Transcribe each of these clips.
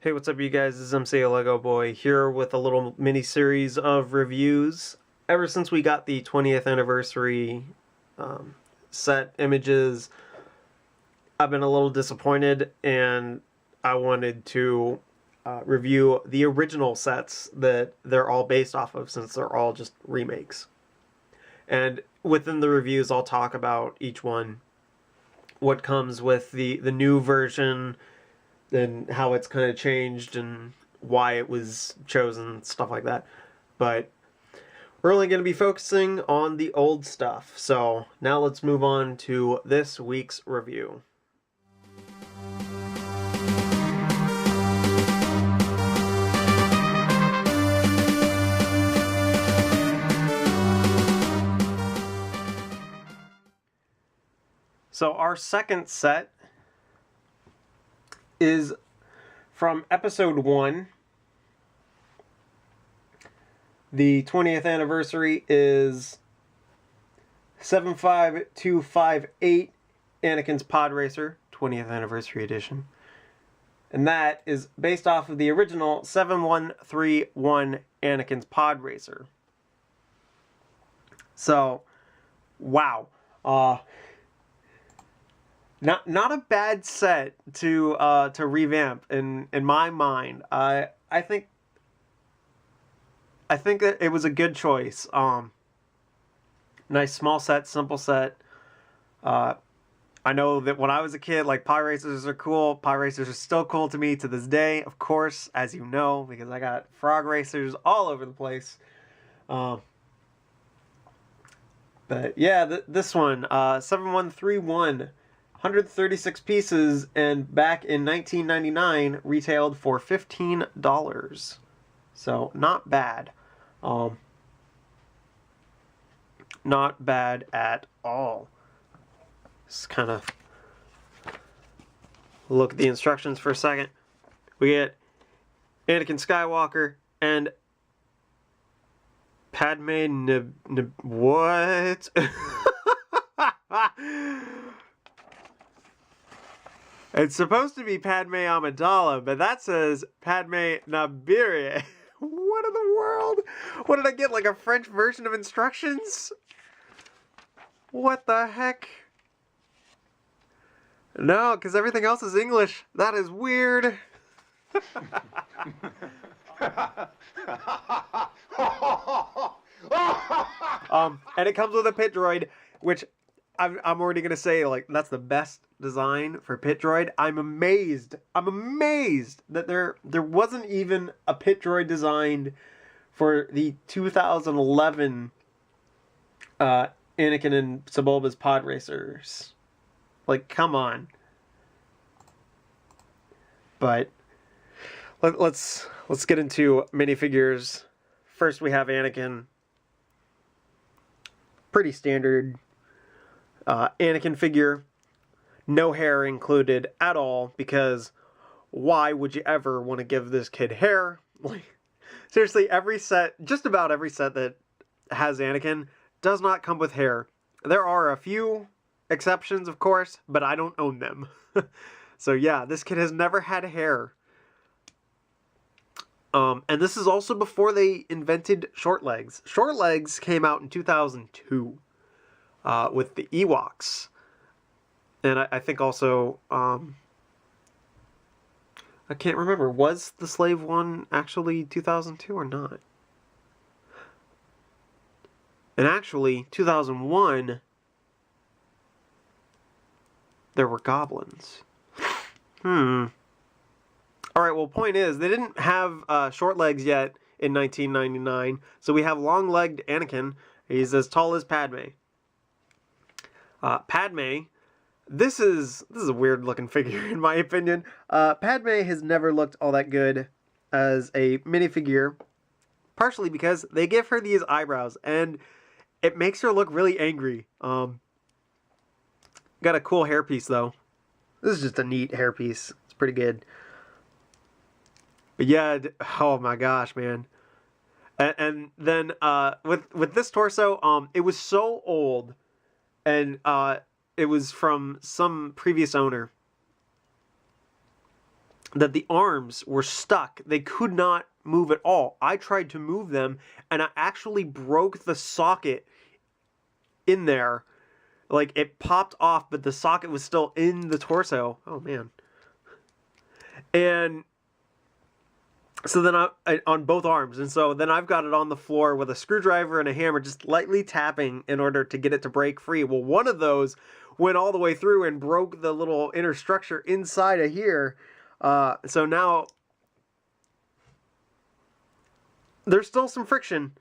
Hey, what's up, you guys? This is MCLegoboy here with a little mini-series of reviews. Ever since we got the 20th anniversary set images, I've been a little disappointed, and I wanted to review the original sets that they're all based off of, since they're all just remakes. And within the reviews, I'll talk about each one, what comes with the new version, and how it's kind of changed and why it was chosen, stuff like that. But we're only going to be focusing on the old stuff. So now let's move on to this week's review. So our second set is from episode 1. The 20th anniversary is 75258, Anakin's Podracer, 20th anniversary edition. And that is based off of the original 7131 Anakin's Podracer. So, wow. Not a bad set to revamp in my mind. I think that it was a good choice. Nice small set, simple set. I know that when I was a kid, like, pod racers are cool. Pod racers are still cool to me to this day, of course, as you know, because I got frog racers all over the place. But yeah, this one, 7131. 136 pieces, and back in 1999 retailed for $15. So not bad. Not bad at all. Just kind of look at the instructions for a second. We get Anakin Skywalker and Padme what? It's supposed to be Padme Amidala, but that says Padme Nabiria. What in the world? What did I get, like a French version of instructions? What the heck? No, because everything else is English. That is weird. And it comes with a pit droid, which I'm already going to say, like, that's the best design for pit droid. I'm amazed that there wasn't even a pit droid designed for the 2011 Anakin and Sebulba's pod racers. Like, come on. But let's get into minifigures. First we have Anakin. Pretty standard Anakin figure. No hair included at all, because why would you ever want to give this kid hair? Like, seriously, just about every set that has Anakin does not come with hair. There are a few exceptions, of course, but I don't own them. So yeah, this kid has never had hair. And this is also before they invented short legs. Short legs came out in 2002 with the Ewoks. And I think also, I can't remember, was the Slave one actually 2002 or not? And actually, 2001, there were goblins. Alright, well, point is, they didn't have short legs yet in 1999, so we have long-legged Anakin. He's as tall as Padme. Padme... This is a weird looking figure, in my opinion. Padme has never looked all that good as a minifigure, partially because they give her these eyebrows, and it makes her look really angry. Got a cool hairpiece, though. This is just a neat hairpiece. It's pretty good. But yeah, oh my gosh, man. And then with this torso, it was so old, and it was from some previous owner. that the arms were stuck. They could not move at all. I tried to move them, and I actually broke the socket in there. Like, it popped off, but the socket was still in the torso. Oh, man. And so then on both arms. And so then I've got it on the floor with a screwdriver and a hammer just lightly tapping in order to get it to break free. Well, one of those went all the way through and broke the little inner structure inside of here. So now there's still some friction,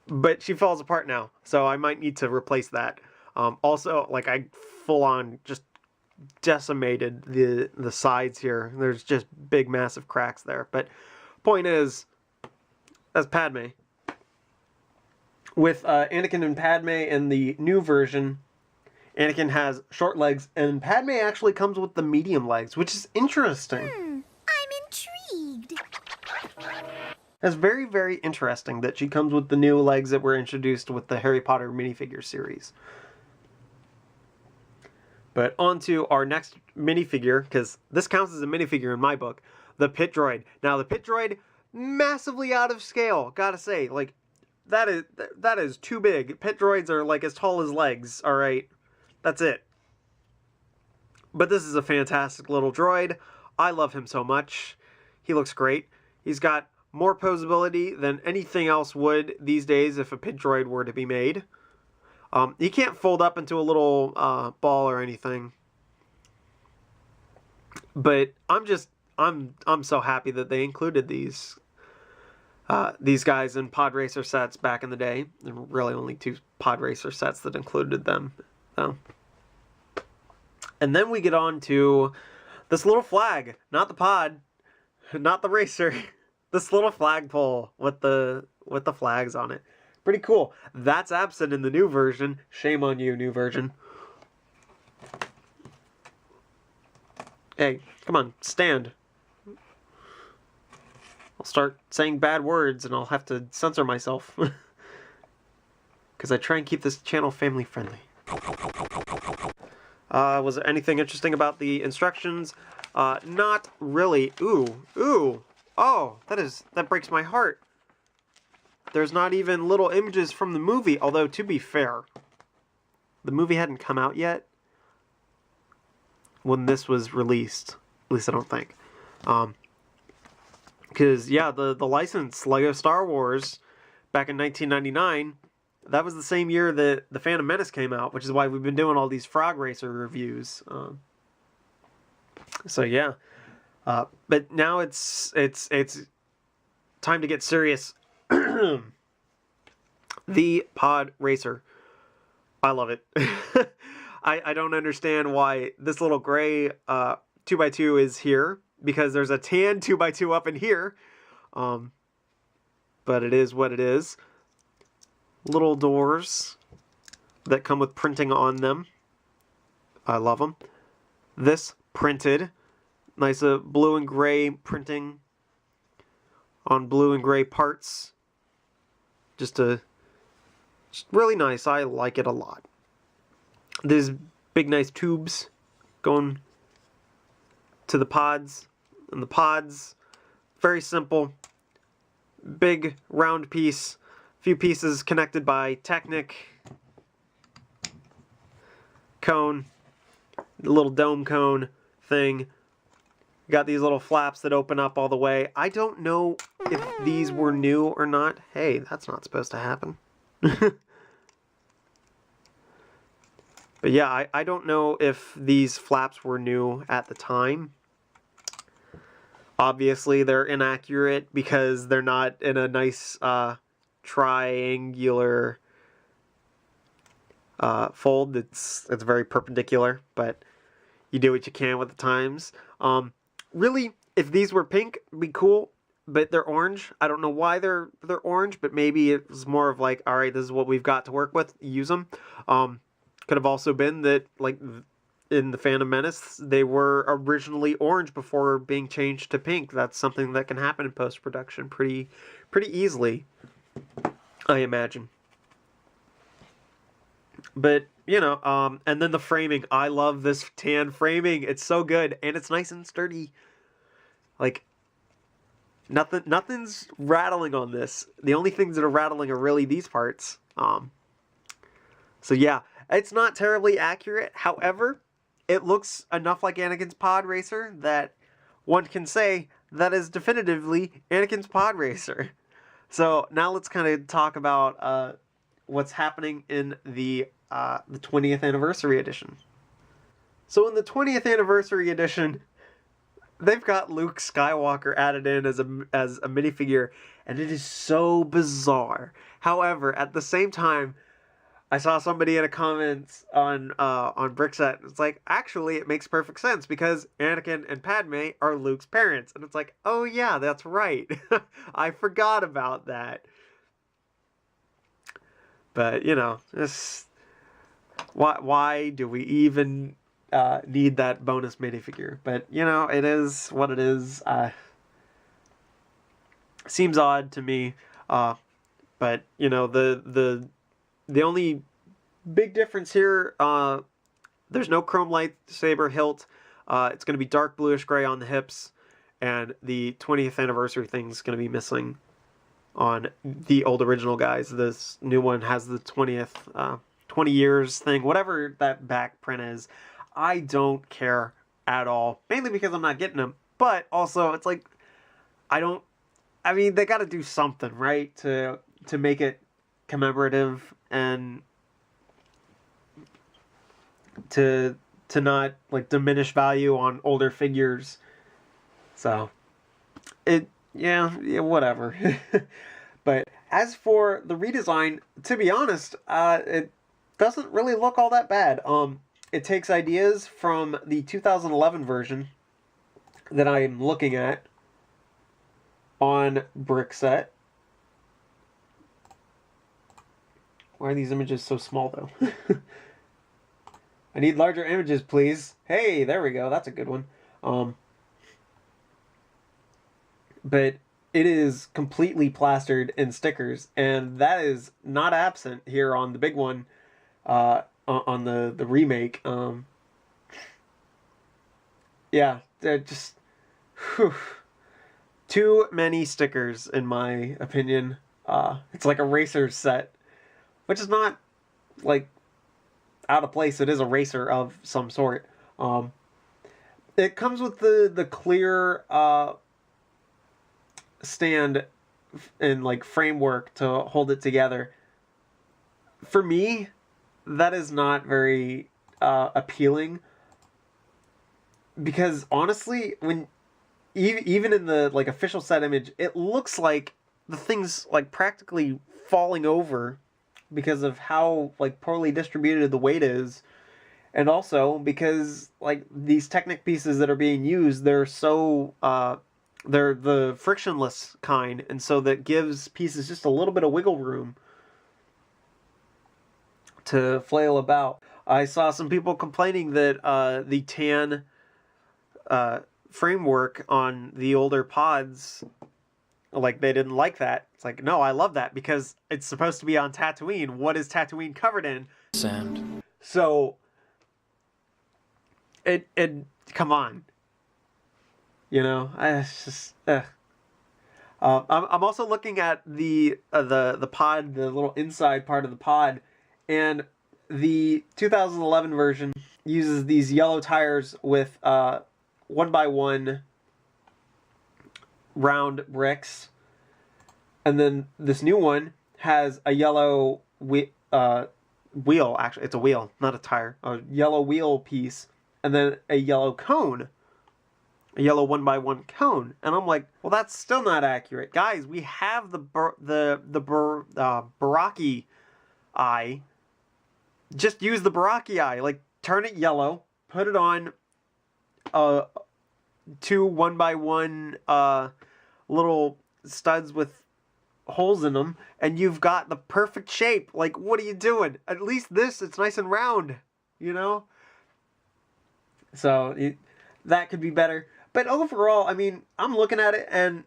but she falls apart now. So I might need to replace that. Also, like, I full on just decimated the sides here. There's just big massive cracks there. But point is, that's Padme. With Anakin and Padme in the new version, Anakin has short legs, and Padme actually comes with the medium legs, which is interesting. I'm intrigued. It's very, very interesting that she comes with the new legs that were introduced with the Harry Potter minifigure series. But on to our next minifigure, because this counts as a minifigure in my book, the Pit Droid. Now, the Pit Droid, massively out of scale, gotta say. Like, that is too big. Pit Droids are, like, as tall as legs, alright? That's it. But this is a fantastic little droid. I love him so much. He looks great. He's got more posability than anything else would these days if a Pit Droid were to be made. He can't fold up into a little ball or anything. But I'm so happy that they included these guys in Podracer sets back in the day. There were really only 2 Podracer sets that included them, though. And then we get on to this little flag, not the pod, not the racer. This little flagpole with the flags on it. Pretty cool. That's absent in the new version. Shame on you, new version. Hey, come on, stand. I'll start saying bad words and I'll have to censor myself. Because I try and keep this channel family friendly. Was there anything interesting about the instructions? Not really. Ooh. Oh, that breaks my heart. There's not even little images from the movie, although, to be fair, the movie hadn't come out yet when this was released. At least I don't think. Because, yeah, the license, Lego Star Wars, back in 1999, that was the same year that The Phantom Menace came out, which is why we've been doing all these Frog Racer reviews. So, yeah. But now it's time to get serious. The Pod Racer. I love it. I don't understand why this little gray 2x2 is here, because there's a tan 2x2 up in here. But it is what it is. Little doors that come with printing on them. I love them. This printed. Nice blue and gray printing on blue and gray parts. Just really nice. I like it a lot. There's big nice tubes going to the pods. And the pods, very simple. Big round piece. Few pieces connected by Technic. Cone. The little dome cone thing. Got these little flaps that open up all the way. I don't know if these were new or not. Hey, that's not supposed to happen. But yeah, I don't know if these flaps were new at the time. Obviously, they're inaccurate because they're not in a nice triangular fold. It's very perpendicular, but you do what you can with the times. Really, if these were pink, it'd be cool, but they're orange. I don't know why they're orange, but maybe it was more of like, all right, this is what we've got to work with. Use them. Could have also been that, like, in the Phantom Menace, they were originally orange before being changed to pink. That's something that can happen in post-production pretty easily, I imagine. But, you know, and then the framing. I love this tan framing. It's so good, and it's nice and sturdy. Like, nothing's rattling on this. The only things that are rattling are really these parts. So yeah, it's not terribly accurate. However, it looks enough like Anakin's Podracer that one can say that is definitively Anakin's Podracer. So now let's kind of talk about what's happening in the 20th anniversary edition. So in the 20th anniversary edition, they've got Luke Skywalker added in as a minifigure, and it is so bizarre. However, at the same time, I saw somebody in a comments on Brickset. It's like, actually, it makes perfect sense because Anakin and Padme are Luke's parents, and it's like, oh yeah, that's right. I forgot about that. But you know, this why do we even need that bonus minifigure? But you know, it is what it is. Seems odd to me. But you know, the only big difference here, there's no chrome lightsaber hilt. It's going to be dark bluish gray on the hips, and the 20th anniversary thing's going to be missing on the old original guys. This new one has the 20th, 20 years thing, whatever that back print is. I don't care at all, mainly because I'm not getting them, but also it's like, I mean, they got to do something, right, to make it commemorative and to not like diminish value on older figures. So yeah, whatever. But as for the redesign, to be honest, it doesn't really look all that bad. It takes ideas from the 2011 version that I'm looking at on Brickset. Why are these images so small, though? I need larger images, please. Hey, there we go. That's a good one. But it is completely plastered in stickers, and that is not absent here on the big one, on the remake. Yeah, they're just... Whew, too many stickers, in my opinion. It's like a racer set. Which is not, like, out of place. It is a racer of some sort. It comes with the clear stand and, like, framework to hold it together. For me, that is not very appealing. Because, honestly, when even in the, like, official set image, it looks like the thing's, like, practically falling over because of how like poorly distributed the weight is, and also because like these Technic pieces that are being used, they're so they're the frictionless kind, and so that gives pieces just a little bit of wiggle room to flail about. I saw some people complaining that the tan framework on the older pods, like, they didn't like that. It's like, no, I love that because it's supposed to be on Tatooine. What is Tatooine covered in? Sand. So, it come on. You know, it's just, I'm also looking at the pod, the little inside part of the pod, and the 2011 version uses these yellow tires with 1x1 round bricks, and then this new one has a yellow wheel. Actually, it's a wheel, not a tire. A yellow wheel piece, and then a yellow cone, a yellow 1x1 cone. And I'm like, well, that's still not accurate, guys. We have the Baraki eye. Just use the Baraki eye. Like, turn it yellow, put it on two 1x1 little studs with holes in them, and you've got the perfect shape. Like, what are you doing? At least this, it's nice and round, you know? So, that could be better. But overall, I mean, I'm looking at it, and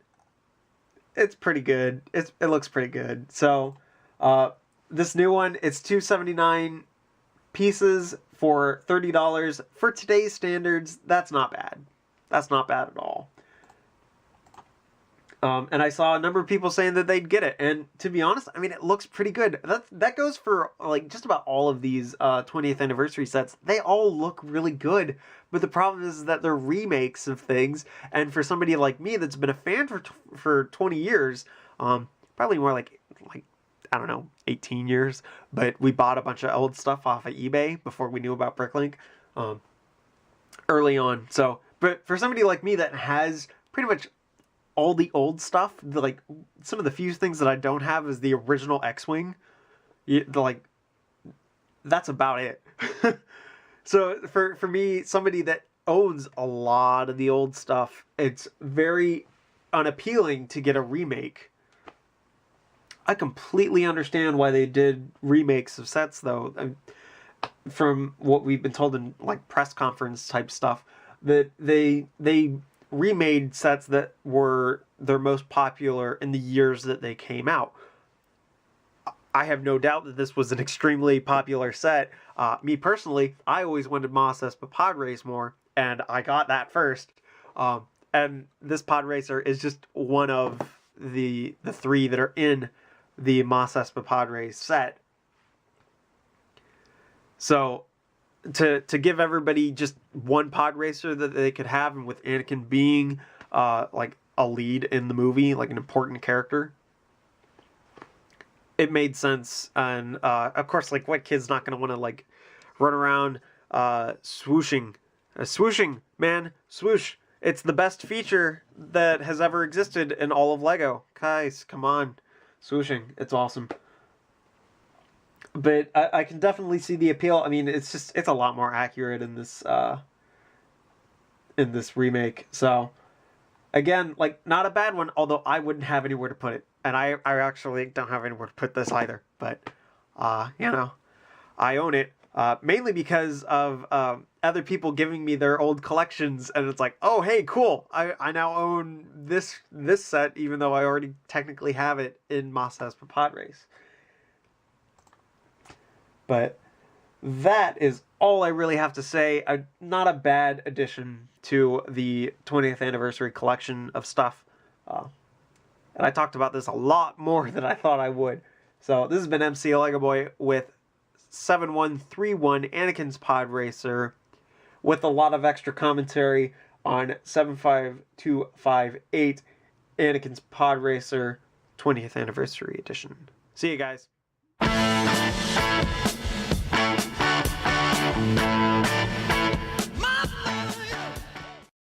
it's pretty good. It looks pretty good. So, this new one, it's 279 pieces for $30. For today's standards, that's not bad. That's not bad at all. And I saw a number of people saying that they'd get it. And to be honest, I mean, it looks pretty good. That goes for like just about all of these 20th anniversary sets. They all look really good. But the problem is that they're remakes of things. And for somebody like me that's been a fan for 20 years, probably more like I don't know, 18 years. But we bought a bunch of old stuff off of eBay before we knew about Bricklink early on. So, but for somebody like me that has pretty much all the old stuff, like some of the few things that I don't have is the original X-Wing. Like, that's about it. So for me, somebody that owns a lot of the old stuff, it's very unappealing to get a remake. I completely understand why they did remakes of sets, though. From what we've been told in like press conference type stuff, that they remade sets that were their most popular in the years that they came out. I have no doubt that this was an extremely popular set. Me personally, I always wanted Mos Espa Podracer more, and I got that first. And this Podracer is just one of the three that are in the Mos Espa Podracer set. So to give everybody just one Podracer that they could have, and with Anakin being like a lead in the movie, like an important character, it made sense. And of course, like, what kid's not going to want to like run around swooshing, man, swoosh. It's the best feature that has ever existed in all of Lego. Guys, come on, swooshing, it's awesome. But I can definitely see the appeal. I mean, it's a lot more accurate in this remake. So again, like, not a bad one, although I wouldn't have anywhere to put it. And I actually don't have anywhere to put this either. But you know, I own it mainly because of other people giving me their old collections, and it's like, oh hey, cool, I now own this set, even though I already technically have it in Mos Espa Podracer. But that is all I really have to say. Not a bad addition to the 20th anniversary collection of stuff. And I talked about this a lot more than I thought I would. So this has been MCLegoboy with 7131 Anakin's Podracer, with a lot of extra commentary on 75258 Anakin's Podracer 20th anniversary edition. See you guys.